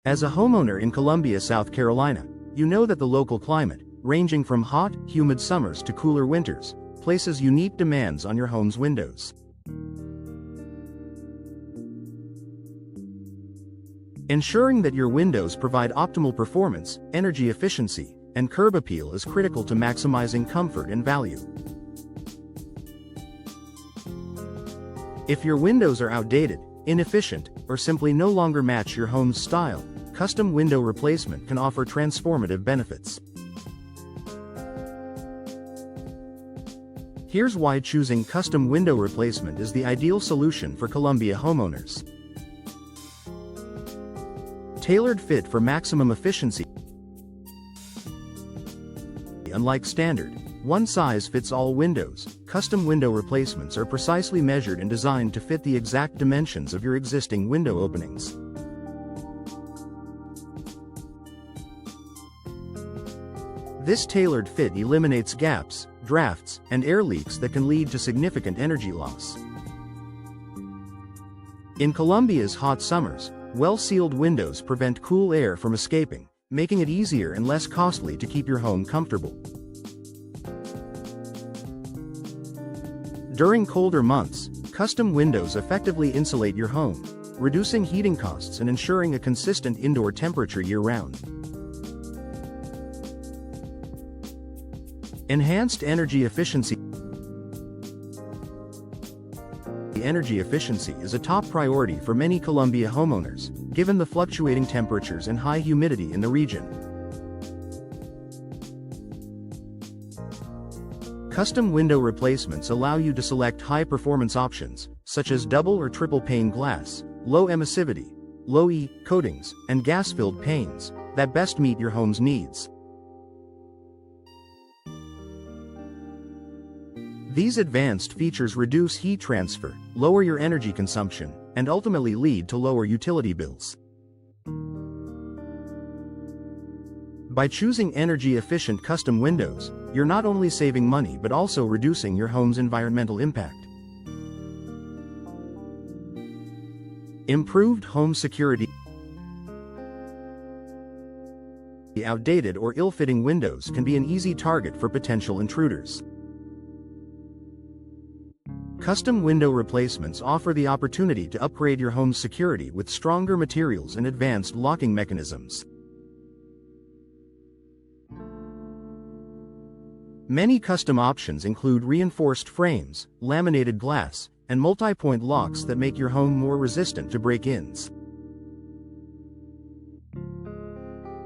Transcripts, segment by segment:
As a homeowner in Columbia, South Carolina, you know that the local climate, ranging from hot, humid summers to cooler winters, places unique demands on your home's windows. Ensuring that your windows provide optimal performance, energy efficiency, and curb appeal is critical to maximizing comfort and value. If your windows are outdated, inefficient, or simply no longer match your home's style, custom window replacement can offer transformative benefits. Here's why choosing custom window replacement is the ideal solution for Columbia homeowners. Tailored fit for maximum efficiency. Unlike standard, one-size-fits-all windows, custom window replacements are precisely measured and designed to fit the exact dimensions of your existing window openings. This tailored fit eliminates gaps, drafts, and air leaks that can lead to significant energy loss. In Columbia's hot summers, well-sealed windows prevent cool air from escaping, making it easier and less costly to keep your home comfortable. During colder months, custom windows effectively insulate your home, reducing heating costs and ensuring a consistent indoor temperature year-round. Enhanced energy efficiency. Energy efficiency is a top priority for many Columbia homeowners, given the fluctuating temperatures and high humidity in the region. Custom window replacements allow you to select high-performance options, such as double or triple pane glass, low emissivity, low E coatings, and gas-filled panes, that best meet your home's needs. These advanced features reduce heat transfer, lower your energy consumption, and ultimately lead to lower utility bills. By choosing energy-efficient custom windows, you're not only saving money but also reducing your home's environmental impact. Improved home security. Outdated or ill-fitting windows can be an easy target for potential intruders. Custom window replacements offer the opportunity to upgrade your home's security with stronger materials and advanced locking mechanisms. Many custom options include reinforced frames, laminated glass, and multi-point locks that make your home more resistant to break-ins.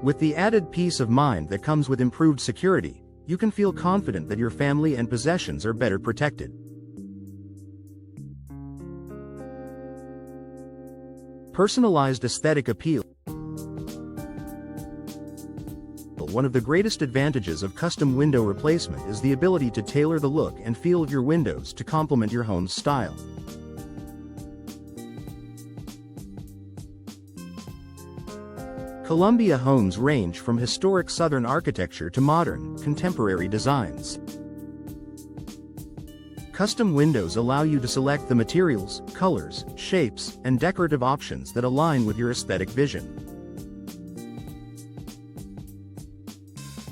With the added peace of mind that comes with improved security, you can feel confident that your family and possessions are better protected. Personalized aesthetic appeal. One of the greatest advantages of custom window replacement is the ability to tailor the look and feel of your windows to complement your home's style. Columbia homes range from historic Southern architecture to modern, contemporary designs. Custom windows allow you to select the materials, colors, shapes, and decorative options that align with your aesthetic vision.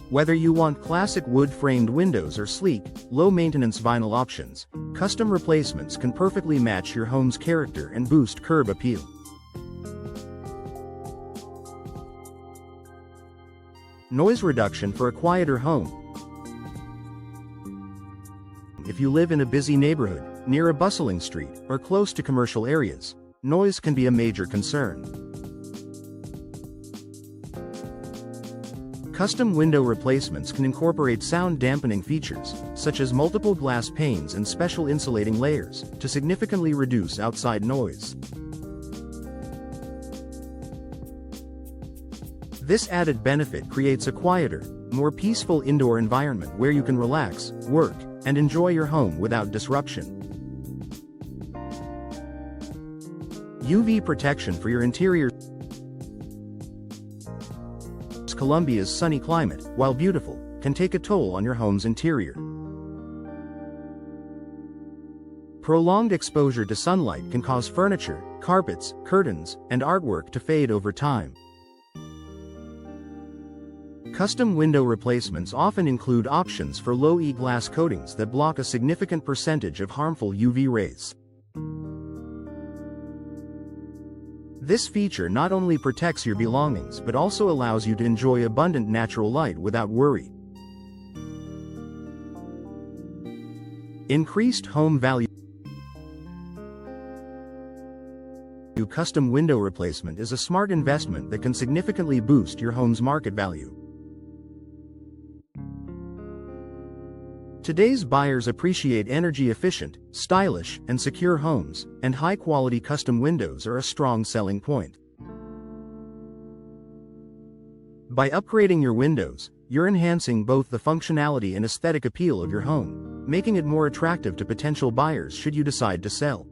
Whether you want classic wood-framed windows or sleek, low-maintenance vinyl options, custom replacements can perfectly match your home's character and boost curb appeal. Noise reduction for a quieter home. If you live in a busy neighborhood, near a bustling street, or close to commercial areas, noise can be a major concern. Custom window replacements can incorporate sound dampening features, such as multiple glass panes and special insulating layers, to significantly reduce outside noise. This added benefit creates a quieter, more peaceful indoor environment where you can relax, work, and enjoy your home without disruption. UV protection for your interior. Columbia's sunny climate, while beautiful, can take a toll on your home's interior. Prolonged exposure to sunlight can cause furniture, carpets, curtains, and artwork to fade over time. Custom window replacements often include options for low-E glass coatings that block a significant percentage of harmful UV rays. This feature not only protects your belongings but also allows you to enjoy abundant natural light without worry. Increased home value. Custom window replacement is a smart investment that can significantly boost your home's market value. Today's buyers appreciate energy-efficient, stylish, and secure homes, and high-quality custom windows are a strong selling point. By upgrading your windows, you're enhancing both the functionality and aesthetic appeal of your home, making it more attractive to potential buyers should you decide to sell.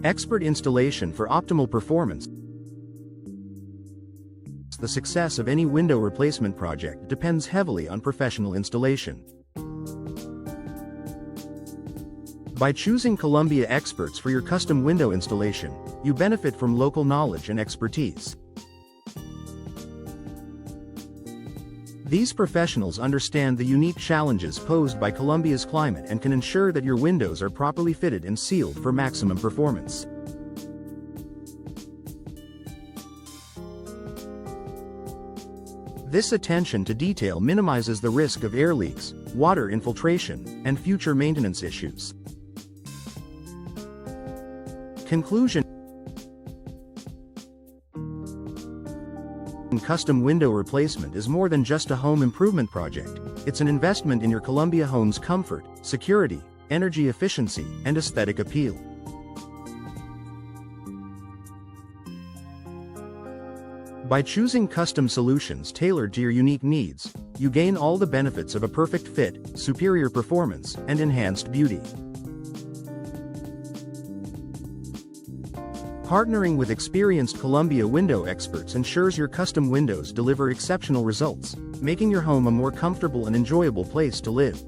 Expert installation for optimal performance. The success of any window replacement project depends heavily on professional installation. By choosing Columbia experts for your custom window installation, you benefit from local knowledge and expertise. These professionals understand the unique challenges posed by Columbia's climate and can ensure that your windows are properly fitted and sealed for maximum performance. This attention to detail minimizes the risk of air leaks, water infiltration, and future maintenance issues. Conclusion. Custom window replacement is more than just a home improvement project. It's an investment in your Columbia home's comfort, security, energy efficiency, and aesthetic appeal. By choosing custom solutions tailored to your unique needs, you gain all the benefits of a perfect fit, superior performance, and enhanced beauty. Partnering with experienced Columbia window experts ensures your custom windows deliver exceptional results, making your home a more comfortable and enjoyable place to live.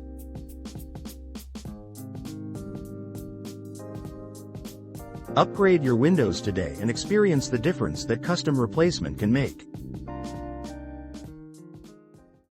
Upgrade your windows today and experience the difference that custom replacement can make.